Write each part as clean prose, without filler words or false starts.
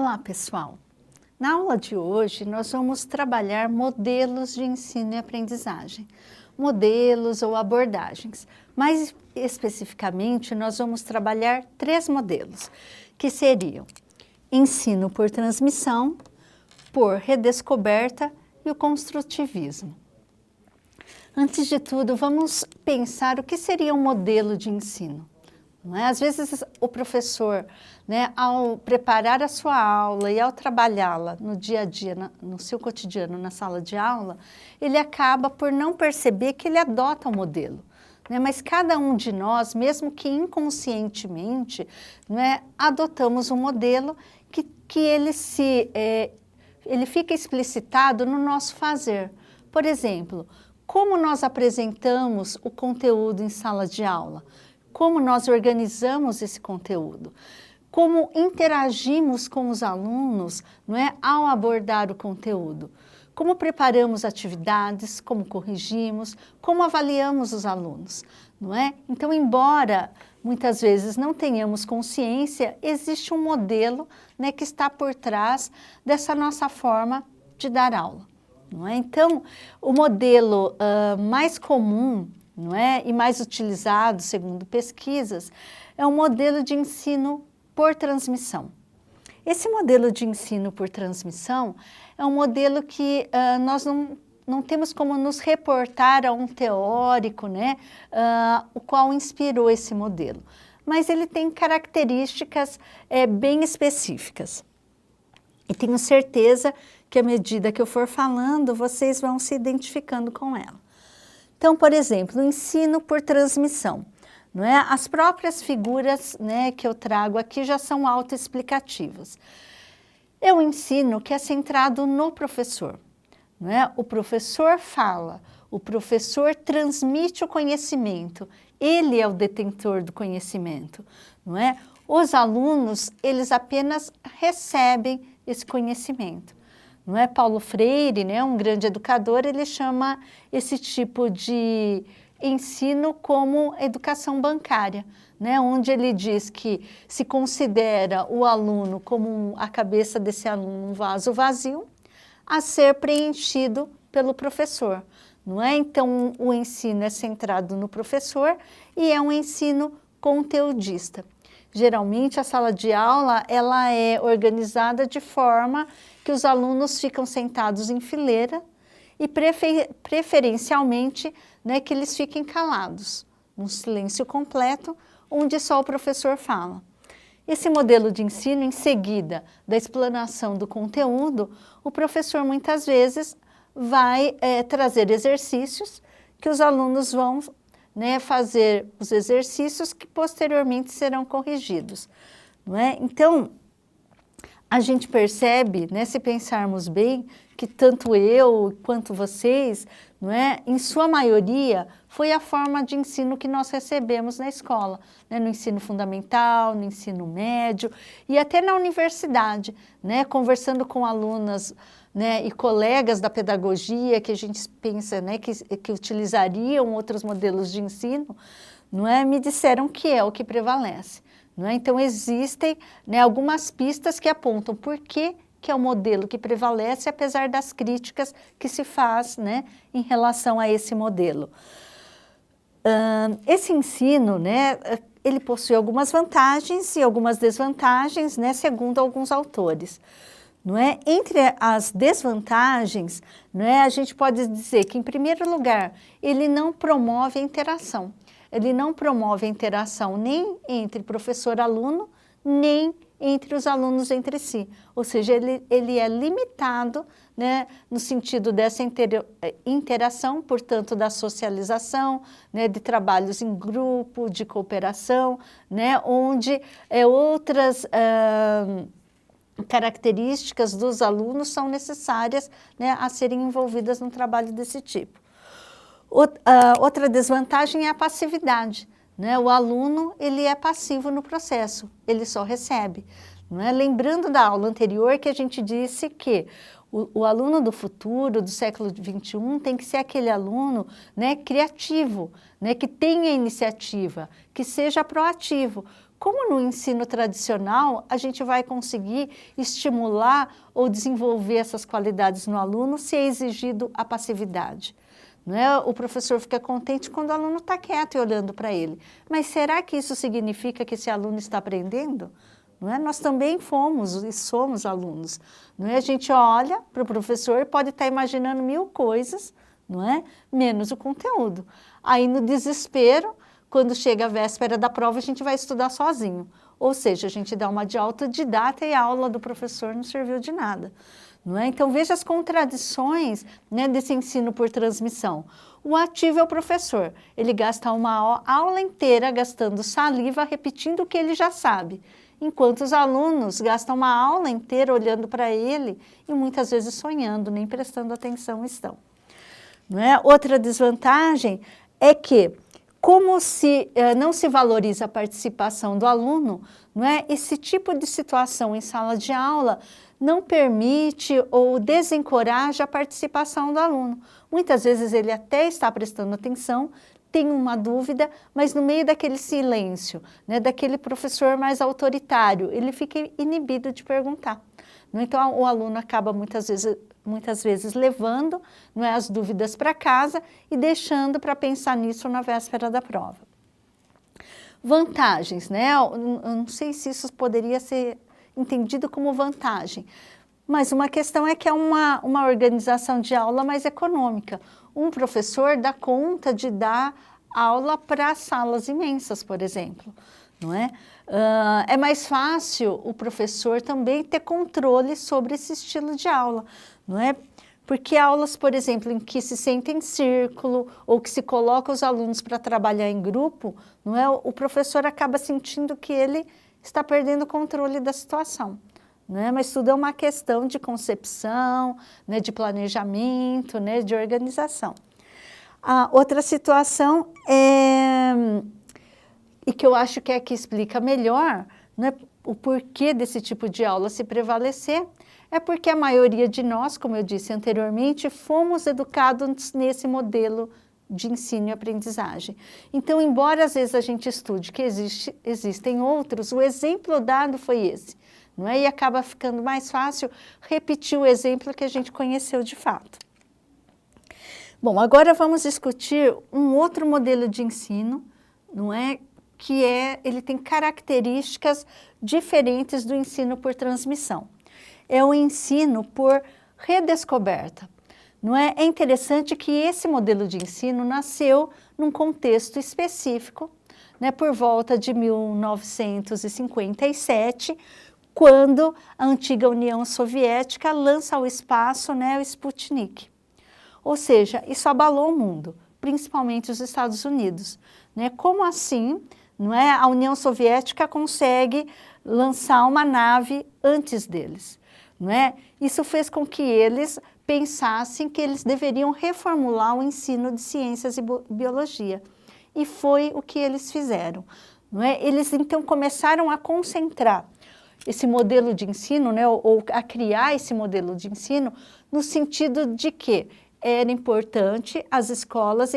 Olá, pessoal! Na aula de hoje, nós vamos trabalhar modelos de ensino e aprendizagem, modelos ou abordagens. Mais especificamente, nós vamos trabalhar 3 modelos, que seriam ensino por transmissão, por redescoberta e o construtivismo. Antes de tudo, vamos pensar o que seria um modelo de ensino. Não é? Às vezes o professor, né, ao preparar a sua aula e ao trabalhá-la no dia a dia, no seu cotidiano, na sala de aula, ele acaba por não perceber que ele adota o modelo. Né? Mas cada um de nós, mesmo que inconscientemente, né, adotamos um modelo que ele fica explicitado no nosso fazer. Por exemplo, como nós apresentamos o conteúdo em sala de aula? Como nós organizamos esse conteúdo, como interagimos com os alunos, não é, ao abordar o conteúdo, como preparamos atividades, como corrigimos, como avaliamos os alunos, não é? Então, embora muitas vezes não tenhamos consciência, existe um modelo, né, que está por trás dessa nossa forma de dar aula, não é? Então, o modelo mais comum, não é? E mais utilizado, segundo pesquisas, é um modelo de ensino por transmissão. Esse modelo de ensino por transmissão é um modelo que nós não temos como nos reportar a um teórico, né, o qual inspirou esse modelo, mas ele tem características bem específicas. E tenho certeza que à medida que eu for falando, vocês vão se identificando com ela. Então, por exemplo, o ensino por transmissão, não é? As próprias figuras, né, que eu trago aqui já são autoexplicativas. É um ensino que é centrado no professor, não é? O professor fala, o professor transmite o conhecimento, ele é o detentor do conhecimento, não é? Os alunos, eles apenas recebem esse conhecimento. Não é? Paulo Freire, né, um grande educador, ele chama esse tipo de ensino como educação bancária, né, onde ele diz que se considera o aluno como a cabeça desse aluno um vaso vazio a ser preenchido pelo professor. Não é? Então, o ensino é centrado no professor e é um ensino conteudista. Geralmente, a sala de aula ela é organizada de forma que os alunos ficam sentados em fileira e preferencialmente, né, que eles fiquem calados, num silêncio completo, onde só o professor fala. Esse modelo de ensino, em seguida da explanação do conteúdo, o professor muitas vezes vai trazer exercícios que os alunos vão, né, fazer os exercícios que posteriormente serão corrigidos, não é? Então, a gente percebe, né, se pensarmos bem, que tanto eu quanto vocês, não é, em sua maioria, foi a forma de ensino que nós recebemos na escola, né, no ensino fundamental, no ensino médio e até na universidade, né, conversando com alunas, né, e colegas da pedagogia que a gente pensa, né, que utilizariam outros modelos de ensino, não é, me disseram que é o que prevalece. Não é? Então, existem, né, algumas pistas que apontam por que é o modelo que prevalece, apesar das críticas que se faz, né, em relação a esse modelo. Esse ensino, né, ele possui algumas vantagens e algumas desvantagens, né, segundo alguns autores. Não é? Entre as desvantagens, não é, a gente pode dizer que, em primeiro lugar, ele não promove a interação. Ele não promove a interação nem entre professor e aluno, nem entre os alunos entre si. Ou seja, ele é limitado, né, no sentido dessa interação, portanto, da socialização, né, de trabalhos em grupo, de cooperação, né, onde outras características dos alunos são necessárias, né, a serem envolvidas num trabalho desse tipo. Outra desvantagem é a passividade, né? O aluno ele é passivo no processo, ele só recebe. Não é? Lembrando da aula anterior que a gente disse que o aluno do futuro, do século XXI, tem que ser aquele aluno, né, criativo, né, que tenha iniciativa, que seja proativo. como no ensino tradicional a gente vai conseguir estimular ou desenvolver essas qualidades no aluno se é exigido a passividade? Não é? O professor fica contente quando o aluno está quieto e olhando para ele. Mas será que isso significa que esse aluno está aprendendo? Não é? Nós também fomos e somos alunos. Não é? A gente olha para o professor e pode estar imaginando 1000 coisas, não é? Menos o conteúdo. Aí no desespero, quando chega a véspera da prova, a gente vai estudar sozinho. Ou seja, a gente dá uma de autodidata e a aula do professor não serviu de nada. Não é? Então veja as contradições, né, desse ensino por transmissão. O ativo é o professor. Ele gasta uma aula inteira gastando saliva, repetindo o que ele já sabe. Enquanto os alunos gastam uma aula inteira olhando para ele e muitas vezes sonhando, nem prestando atenção estão. Não é? Outra desvantagem é que, como não se valoriza a participação do aluno, não é? Esse tipo de situação em sala de aula não permite ou desencoraja a participação do aluno. Muitas vezes ele até está prestando atenção, tem uma dúvida, mas no meio daquele silêncio, né, daquele professor mais autoritário, ele fica inibido de perguntar. Então o aluno acaba muitas vezes levando, não é, as dúvidas para casa e deixando para pensar nisso na véspera da prova. Vantagens, né? Eu não sei se isso poderia ser entendido como vantagem, mas uma questão é que é uma organização de aula mais econômica. Um professor dá conta de dar aula para salas imensas, por exemplo, não é? É mais fácil o professor também ter controle sobre esse estilo de aula, não é? Porque aulas, por exemplo, em que se senta em círculo ou que se coloca os alunos para trabalhar em grupo, não é? O professor acaba sentindo que ele está perdendo o controle da situação. Né? Mas tudo é uma questão de concepção, né, de planejamento, né, de organização. A outra situação e que eu acho que é a que explica melhor, né, o porquê desse tipo de aula se prevalecer, é porque a maioria de nós, como eu disse anteriormente, fomos educados nesse modelo de ensino e aprendizagem. Então, embora às vezes a gente estude que existem outros, o exemplo dado foi esse. Não é? E acaba ficando mais fácil repetir o exemplo que a gente conheceu de fato. Bom, agora vamos discutir um outro modelo de ensino, não é? Ele tem características diferentes do ensino por transmissão. É o ensino por redescoberta. Não é? É interessante que esse modelo de ensino nasceu num contexto específico, né, por volta de 1957, quando a antiga União Soviética lança ao espaço, né, o Sputnik. Ou seja, isso abalou o mundo, principalmente os Estados Unidos. Né? Como assim, não é, a União Soviética consegue lançar uma nave antes deles? Não é? Isso fez com que eles pensassem que eles deveriam reformular o ensino de ciências e biologia. E foi o que eles fizeram. Não é? Eles então começaram a concentrar esse modelo de ensino, né, ou a criar esse modelo de ensino, no sentido de que era importante as escolas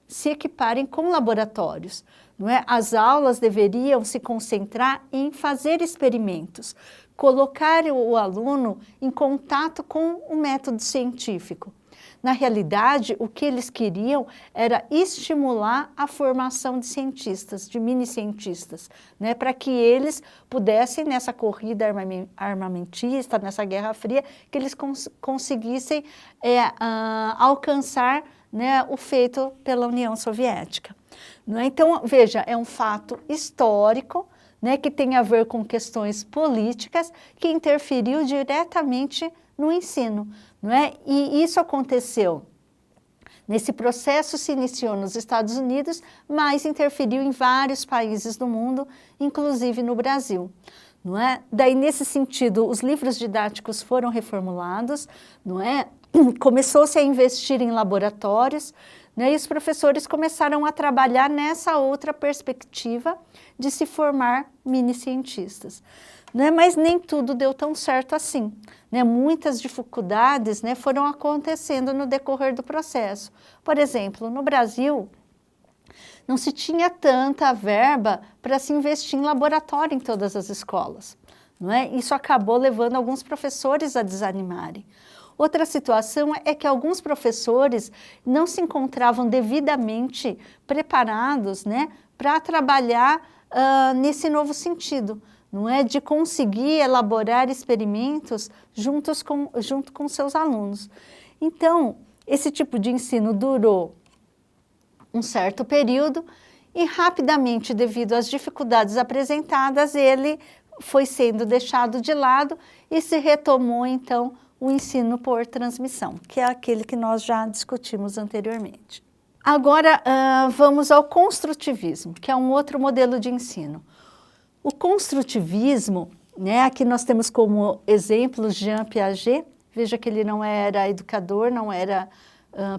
se equiparem com laboratórios. Não é? As aulas deveriam se concentrar em fazer experimentos, colocar o aluno em contato com o método científico. Na realidade, o que eles queriam era estimular a formação de cientistas, de mini-cientistas, né, para que eles pudessem, nessa corrida armamentista, nessa Guerra Fria, que eles conseguissem alcançar, né, o feito pela União Soviética. Não é? Então, veja, é um fato histórico, né, que tem a ver com questões políticas, que interferiu diretamente no ensino. Não é? E isso aconteceu, nesse processo se iniciou nos Estados Unidos, mas interferiu em vários países do mundo, inclusive no Brasil. Não é? Daí, nesse sentido, os livros didáticos foram reformulados, não é? Começou-se a investir em laboratórios, né? E os professores começaram a trabalhar nessa outra perspectiva de se formar mini-cientistas. Né? Mas nem tudo deu tão certo assim. Né? Muitas dificuldades, né, foram acontecendo no decorrer do processo. Por exemplo, no Brasil, Não se tinha tanta verba para se investir em laboratório em todas as escolas, não é? Isso acabou levando alguns professores a desanimarem. Outra situação é que alguns professores não se encontravam devidamente preparados, né, para trabalhar nesse novo sentido, não é? De conseguir elaborar experimentos junto com seus alunos. Então, esse tipo de ensino durou um certo período e rapidamente, devido às dificuldades apresentadas, ele foi sendo deixado de lado e se retomou, então, o ensino por transmissão, que é aquele que nós já discutimos anteriormente. Agora, vamos ao construtivismo, que é um outro modelo de ensino. O construtivismo, né, aqui nós temos como exemplos Jean Piaget. Veja que ele não era educador, não era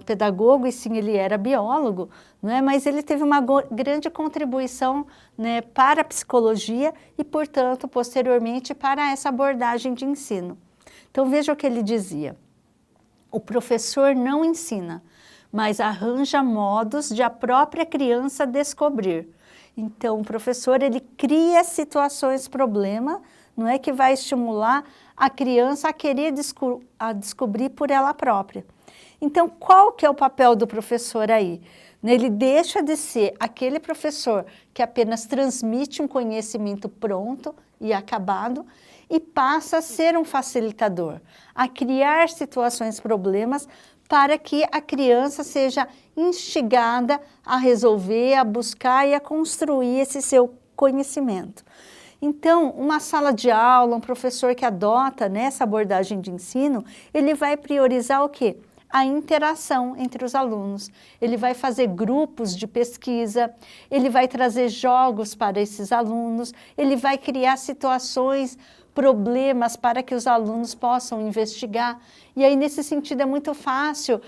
pedagogo, e sim ele era biólogo, não é? Mas ele teve uma grande contribuição, né, para a psicologia e, portanto, posteriormente, para essa abordagem de ensino. Então, veja o que ele dizia: o professor não ensina, mas arranja modos de a própria criança descobrir. Então, o professor, ele cria situações, problema, não é, que vai estimular a criança a querer descobrir por ela própria. Então, qual que é o papel do professor aí? Ele deixa de ser aquele professor que apenas transmite um conhecimento pronto e acabado e passa a ser um facilitador, a criar situações, problemas, para que a criança seja instigada a resolver, a buscar e a construir esse seu conhecimento. Então, uma sala de aula, um professor que adota nessa abordagem de ensino, ele vai priorizar o quê? A interação entre os alunos. Ele vai fazer grupos de pesquisa, ele vai trazer jogos para esses alunos, ele vai criar situações, problemas para que os alunos possam investigar. E aí, nesse sentido, é muito fácil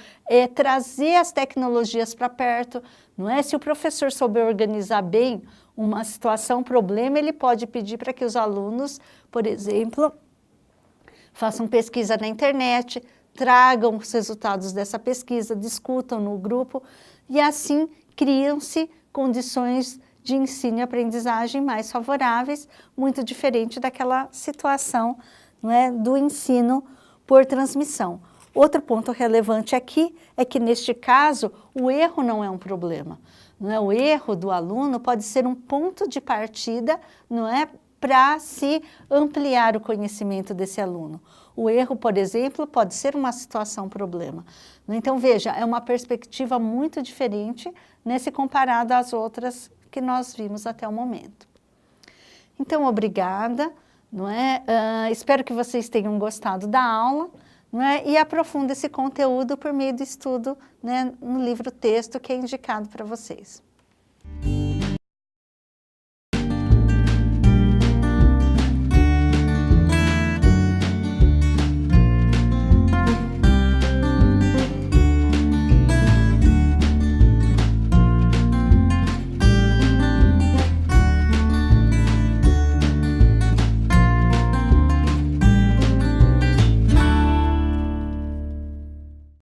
trazer as tecnologias para perto, não é? Se o professor souber organizar bem uma situação, problema, ele pode pedir para que os alunos, por exemplo, façam pesquisa na internet, tragam os resultados dessa pesquisa, discutam no grupo, e assim criam-se condições de ensino e aprendizagem mais favoráveis, muito diferente daquela situação, não é, do ensino por transmissão. Outro ponto relevante aqui é que, neste caso, o erro não é um problema. Não é? O erro do aluno pode ser um ponto de partida, não é, para se ampliar o conhecimento desse aluno. O erro, por exemplo, pode ser uma situação problema. Então, veja, é uma perspectiva muito diferente, né, se comparado às outras que nós vimos até o momento. Então, obrigada, não é? Espero que vocês tenham gostado da aula, não é? E aprofunda esse conteúdo por meio do estudo, né, no livro-texto que é indicado para vocês.